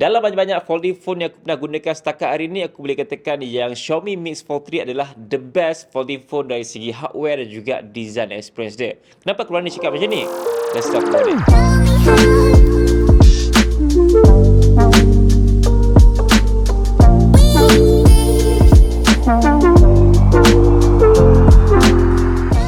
Dalam banyak-banyak folding phone yang aku pernah gunakan setakat hari ni, aku boleh katakan yang Xiaomi Mix Fold 3 adalah the best folding phone dari segi hardware dan juga design experience dia. Kenapa aku berani cakap macam ni? Let's talk about it.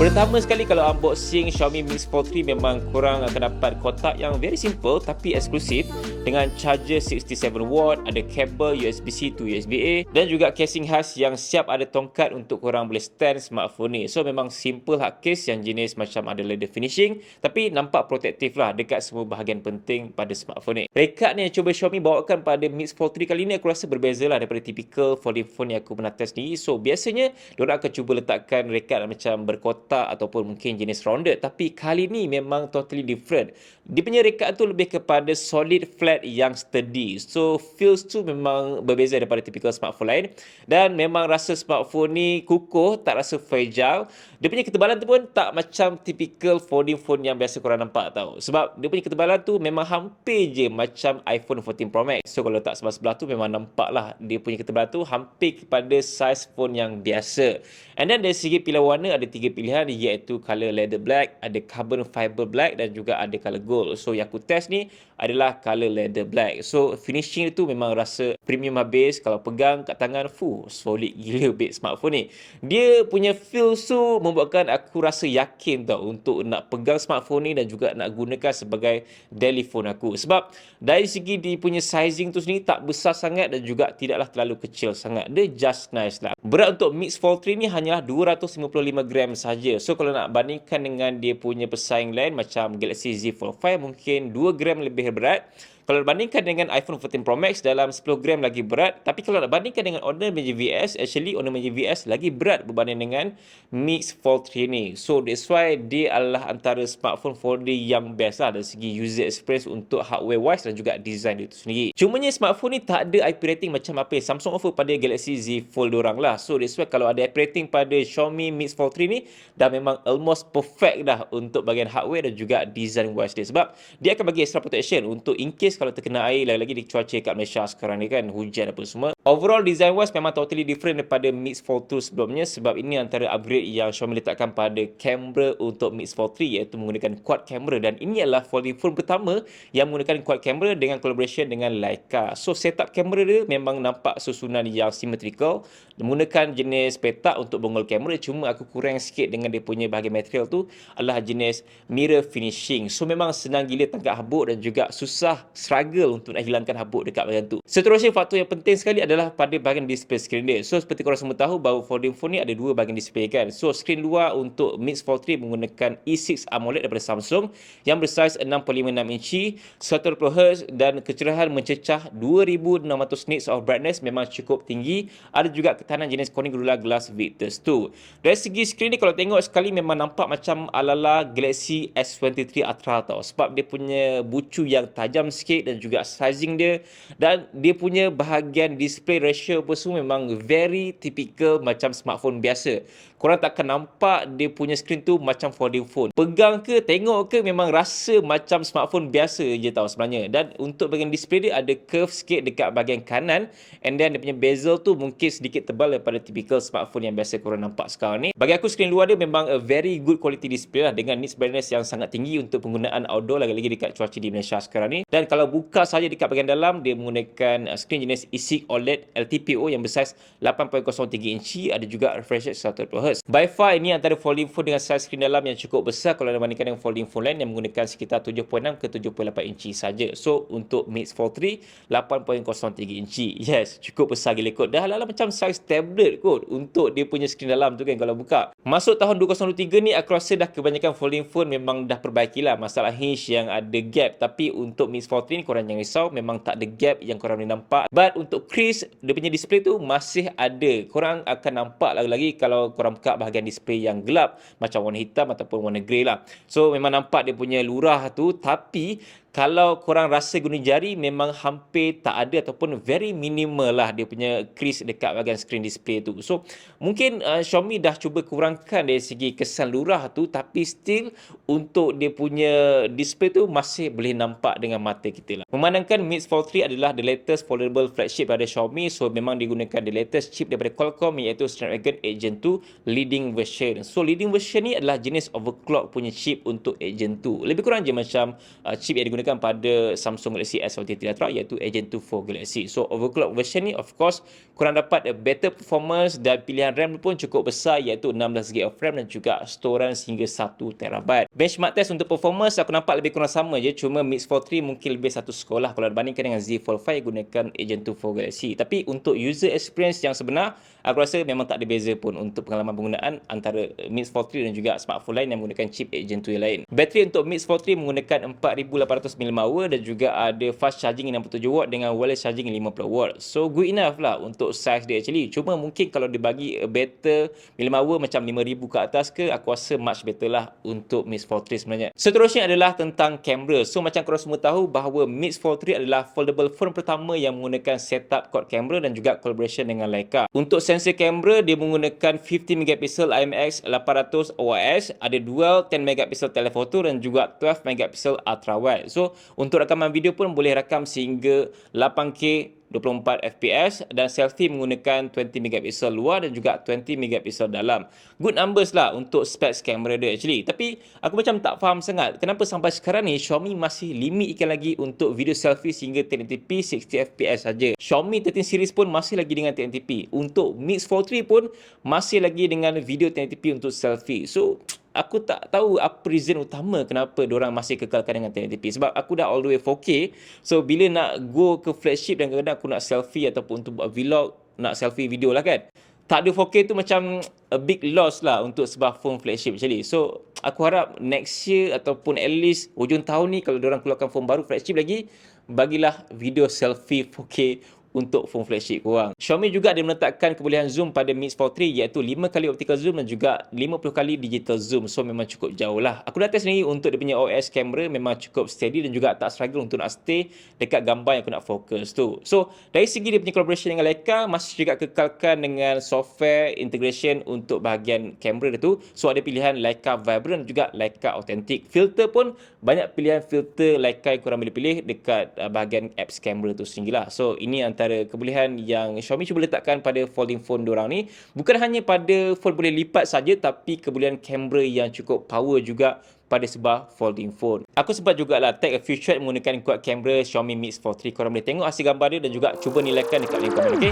Pertama sekali, kalau unboxing Xiaomi Mix Fold 3, memang korang akan dapat kotak yang very simple tapi eksklusif dengan charger 67W, ada kabel USB-C to USB-A dan juga casing khas yang siap ada tongkat untuk korang boleh stand smartphone ni. So memang simple hard case yang jenis macam ada leather finishing tapi nampak protektif lah dekat semua bahagian penting pada smartphone ni. Rekat ni yang cuba Xiaomi bawakan pada Mix Fold 3 kali ni aku rasa berbeza lah daripada typical folding phone yang aku pernah test ni. So biasanya diorang akan cuba letakkan rekat macam berkotak ataupun mungkin jenis rounded, tapi kali ni memang totally different. Dia punya rekat tu lebih kepada solid flat yang sturdy. So feels tu memang berbeza daripada typical smartphone lain dan memang rasa smartphone ni kukuh, tak rasa fragile. Dia punya ketebalan tu pun tak macam typical folding phone yang biasa korang nampak tau. Sebab dia punya ketebalan tu memang hampir je macam iPhone 14 Pro Max. So kalau letak sebelah-sebelah tu memang nampak lah dia punya ketebalan tu hampir kepada size phone yang biasa. And then dari segi pilihan warna ada 3 pilihan, iaitu color leather black, ada carbon fiber black dan juga ada color gold. So yang aku test ni adalah color leather black. So finishing tu memang rasa premium habis. Kalau pegang kat tangan, solid gila bit smartphone ni. Dia punya feel tu membuatkan aku rasa yakin tau untuk nak pegang smartphone ni dan juga nak gunakan sebagai daily phone aku. Sebab dari segi dia punya sizing tu sendiri tak besar sangat dan juga tidaklah terlalu kecil sangat. Dia just nice lah. Berat untuk Mix Fold 3 ni hanyalah 255 gram saja. So kalau nak bandingkan dengan dia punya pesaing lain macam Galaxy Z Fold 5, mungkin 2 gram lebih berat. Kalau bandingkan dengan iPhone 14 Pro Max, dalam 10 gram lagi berat. Tapi kalau nak bandingkan dengan Honor Magic VS, actually Honor Magic VS lagi berat berbanding dengan Mix Fold 3 ni. So that's why dia adalah antara smartphone folding yang best lah dari segi user experience untuk hardware wise dan juga design dia tu sendiri. Cumanya smartphone ni tak ada IP rating macam apa yang Samsung offer pada Galaxy Z Fold orang lah. So that's why kalau ada IP rating pada Xiaomi Mix Fold 3 ni, dah memang almost perfect dah untuk bahagian hardware dan juga design wise dia. Sebab dia akan bagi extra protection untuk in case kalau terkena air, lagi-lagi di cuaca kat Malaysia sekarang ni kan, hujan apa semua. Overall design wise memang totally different daripada Mix Fold 2 sebelumnya, sebab ini antara upgrade yang Xiaomi letakkan pada kamera untuk Mix Fold 3, iaitu menggunakan quad camera, dan ini adalah folding phone pertama yang menggunakan quad camera dengan collaboration dengan Leica. So setup kamera dia memang nampak susunan yang symmetrical, menggunakan jenis petak untuk bongol kamera. Cuma aku kurang sikit dengan dia punya bahagian material tu adalah jenis mirror finishing. So memang senang gila tangkap habuk dan juga susah struggle untuk nak hilangkan habuk dekat bahagian tu. Seterusnya, faktor yang penting sekali adalah pada bahagian display screen dia. So seperti korang semua tahu bahawa folding phone ni ada dua bahagian display kan. So skrin luar untuk Mix Fold 3 menggunakan E6 AMOLED daripada Samsung yang bersaiz 6.56 inci, 120Hz dan kecerahan mencecah 2600 nits of brightness, memang cukup tinggi. Ada juga ketahanan jenis Corning Gorilla Glass Victus 2. Dari segi skrin ni kalau tengok sekali memang nampak macam ala-ala Galaxy S23 Ultra tau. Sebab dia punya bucu yang tajam sikit dan juga sizing dia, dan dia punya bahagian display ratio pun semua memang very typical macam smartphone biasa. Korang takkan nampak dia punya skrin tu macam folding phone. Pegang ke, tengok ke, memang rasa macam smartphone biasa je tau sebenarnya. Dan untuk bahagian display dia ada curve sikit dekat bahagian kanan, and then dia punya bezel tu mungkin sedikit tebal daripada typical smartphone yang biasa korang nampak sekarang ni. Bagi aku skrin luar dia memang a very good quality display lah, dengan nits brightness yang sangat tinggi untuk penggunaan outdoor, lagi-lagi dekat cuaca di Malaysia sekarang ni. Dan kalau buka saja dekat bahagian dalam, dia menggunakan skrin jenis E6 OLED LTPO yang bersaiz 8.03 inci, ada juga refresh rate 120Hz. By far ini antara folding phone dengan saiz skrin dalam yang cukup besar kalau dibandingkan dengan folding phone lain yang menggunakan sekitar 7.6 ke 7.8 inci saja. So untuk Mix Fold 3 8.03 inci. Yes, cukup besar gila kot. Dah ala macam saiz tablet kot untuk dia punya skrin dalam tu kan kalau buka. Masuk tahun 2023 ni, aku rasa dah kebanyakan folding phone memang dah perbaikilah masalah hinge yang ada gap. Tapi untuk Mix Fold 3 ni korang jangan risau, memang tak ada gap yang korang boleh nampak. But untuk crease dia punya display tu masih ada. Korang akan nampak lagi-lagi kalau korang buka bahagian display yang gelap macam warna hitam ataupun warna grey lah. So memang nampak dia punya lurah tu, tapi Kalau korang rasa guna jari, memang hampir tak ada ataupun very minimal lah dia punya crease dekat bahagian screen display tu. So, mungkin Xiaomi dah cuba kurangkan dari segi kesan lurah tu, tapi still untuk dia punya display tu masih boleh nampak dengan mata kita lah. Memandangkan Mix Fold 3 adalah the latest foldable flagship daripada Xiaomi, so memang digunakan the latest chip daripada Qualcomm, iaitu Snapdragon 8 Gen 2 leading version. So, leading version ni adalah jenis overclock punya chip untuk 8 Gen 2. Lebih kurang je macam chip yang digunakan pada Samsung Galaxy S23 Ultra, iaitu Gen 2 for Galaxy. So, overclock version ni of course korang dapat a better performance dan pilihan RAM pun cukup besar, iaitu 16GB of RAM dan juga storage hingga 1TB. Benchmark test untuk performance aku nampak lebih kurang sama je, cuma Mix Fold 3 mungkin lebih satu sekolah kalau dibandingkan dengan Z Fold 5 gunakan Gen 2 for Galaxy. Tapi untuk user experience yang sebenar, aku rasa memang tak ada beza pun untuk pengalaman penggunaan antara Mix Fold 3 dan juga smartphone lain yang menggunakan chip Gen 2 yang lain. Bateri untuk Mix Fold 3 menggunakan 4800 mAh dan juga ada fast charging 67W dengan wireless charging 50W. So good enough lah untuk size dia actually. Cuma mungkin kalau dibagi a better mAh macam 5000 ke atas ke, aku rasa much better lah untuk Mix Fold 3 sebenarnya. Seterusnya adalah tentang kamera. So macam korang semua tahu bahawa Mix Fold 3 adalah foldable phone pertama yang menggunakan setup quad camera dan juga collaboration dengan Leica. Untuk sensor kamera, dia menggunakan 50MP IMX800 OIS, ada dual 10MP telephoto dan juga 12MP ultra wide. So untuk rakaman video pun boleh rakam sehingga 8K 24fps dan selfie menggunakan 20MP luar dan juga 20MP dalam. Good numbers lah untuk specs kamera dia actually. Tapi aku macam tak faham sangat kenapa sampai sekarang ni Xiaomi masih limitkan lagi untuk video selfie sehingga 1080p 60fps saja. Xiaomi 13 series pun masih lagi dengan 1080p. Untuk Mix Fold 3 pun masih lagi dengan video 1080p untuk selfie. So aku tak tahu apa reason utama kenapa diorang masih kekalkan dengan 1080p. Sebab aku dah all the way 4K. So, bila nak go ke flagship dan kadang-kadang aku nak selfie ataupun untuk buat vlog, nak selfie video lah kan. Tak ada 4K tu macam a big loss lah untuk sebuah phone flagship actually. So, aku harap next year ataupun at least hujung tahun ni kalau diorang keluarkan phone baru flagship lagi, bagilah video selfie 4K untuk phone flagship korang. Xiaomi juga ada meletakkan kebolehan zoom pada Mix Fold 3, iaitu 5 kali optical zoom dan juga 50 kali digital zoom. So memang cukup jauh lah. Aku dah test sendiri untuk dia punya OIS kamera, memang cukup steady dan juga tak struggle untuk nak stay dekat gambar yang aku nak fokus tu. So dari segi dia punya collaboration dengan Leica, masih juga kekalkan dengan software integration untuk bahagian kamera dia tu. So ada pilihan Leica Vibrant dan juga Leica Authentic. Filter pun banyak pilihan filter Leica yang korang boleh pilih dekat bahagian apps kamera tu sendirilah. So ini antara kebolehan yang Xiaomi cuba letakkan pada folding phone diorang ni. Bukan hanya pada phone boleh lipat saja, tapi kebolehan kamera yang cukup power juga pada sebuah folding phone. Aku sempat jugalah take a few shot menggunakan quad kamera Xiaomi Mix Fold 3. Korang boleh tengok hasil gambar dia dan juga cuba nilaikan dekat link komen, okey?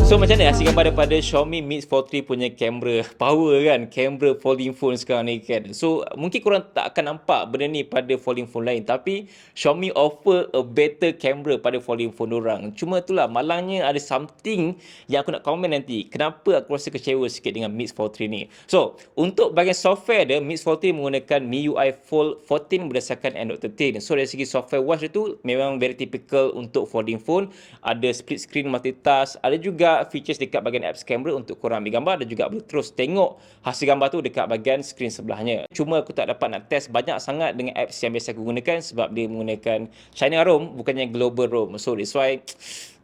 So macam mana hasil gambar daripada Xiaomi Mix Fold 3 punya kamera power kan, kamera folding phone sekarang ni kan. So mungkin korang tak akan nampak benda ni pada folding phone lain, tapi Xiaomi offer a better kamera pada folding phone orang. Cuma itulah malangnya ada something yang aku nak komen nanti. Kenapa aku rasa kecewa sikit dengan Mix Fold 3 ni. So untuk bahagian software dia, Mix Fold 3 menggunakan MIUI Fold 14 berdasarkan Android 13. So dari segi software watch dia tu memang very typical untuk folding phone. Ada split screen multitask, ada juga features dekat bahagian apps kamera untuk korang ambil gambar dan juga boleh terus tengok hasil gambar tu dekat bahagian skrin sebelahnya. Cuma aku tak dapat nak test banyak sangat dengan apps yang biasa aku gunakan sebab dia menggunakan China ROM bukannya global ROM. So that's why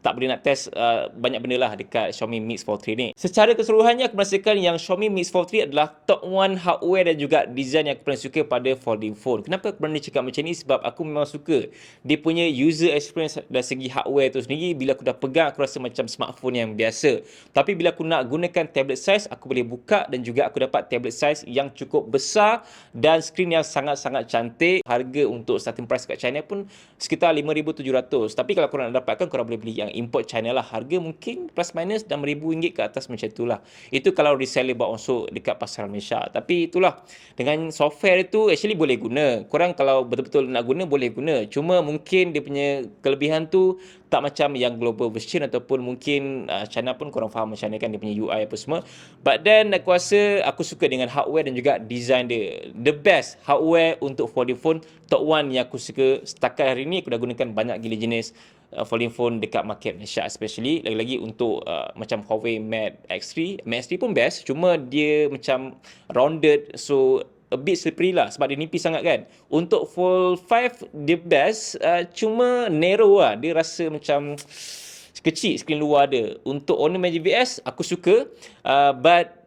tak boleh nak test banyak benda lah dekat Xiaomi Mix Fold 3 ni. Secara keseluruhannya aku merasakan yang Xiaomi Mix Fold 3 adalah top 1 hardware dan juga design yang aku paling suka pada folding phone. Kenapa aku berani cakap macam ni? Sebab aku memang suka dia punya user experience dari segi hardware tu sendiri. Bila aku dah pegang, aku rasa macam smartphone yang biasa. Tapi bila aku nak gunakan tablet size, aku boleh buka dan juga aku dapat tablet size yang cukup besar dan skrin yang sangat-sangat cantik. Harga untuk starting price kat China pun sekitar 5,700. Tapi kalau korang nak dapatkan, korang boleh beli yang import China lah. Harga mungkin plus minus RM6,000 ke atas macam itulah. Itu kalau reseller bawa masuk dekat pasaran Malaysia. Tapi itulah, dengan software itu actually boleh guna. Korang kalau betul-betul nak guna, boleh guna. Cuma mungkin dia punya kelebihan tu tak macam yang global version, ataupun mungkin China pun korang faham macam mana kan dia punya UI apa semua. But then aku rasa aku suka dengan hardware dan juga design dia. The best hardware untuk folding phone, top one yang aku suka setakat hari ni. Aku dah gunakan banyak gila jenis folding phone dekat market Malaysia, especially lagi-lagi untuk macam Huawei Mate X3. Mate X3 pun best, cuma dia macam rounded, so a bit slippery lah sebab dia nipis sangat kan. Untuk Fold 5 dia best, cuma narrow lah. Dia rasa macam kecil skrin luar dia. Untuk Honor Magic VS aku suka, but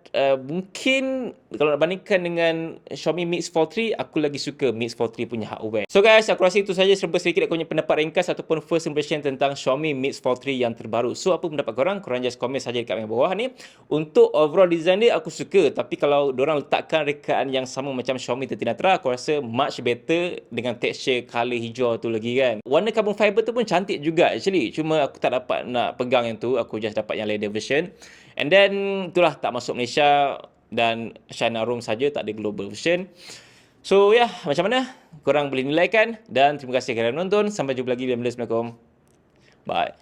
mungkin kalau nak bandingkan dengan Xiaomi Mix Fold 3, aku lagi suka Mix Fold 3 punya hardware. So guys, aku rasa itu saja serba sedikit aku punya pendapat ringkas ataupun first impression tentang Xiaomi Mix Fold 3 yang terbaru. So apa pendapat korang? Korang just komen saja dekat bawah ni. Untuk overall design dia aku suka, tapi kalau diorang letakkan rekaan yang sama macam Xiaomi 13 Ultra, aku rasa much better dengan texture color hijau tu lagi kan. Warna carbon fiber tu pun cantik juga actually, cuma aku tak dapat nak pegang yang tu, aku just dapat yang leather version. And then itulah, tak masuk Malaysia dan China ROM saja, tak ada global version. So ya, macam mana? Korang boleh nilaikan, dan terima kasih kerana menonton. Sampai jumpa lagi dalam video. Assalamualaikum. Bye.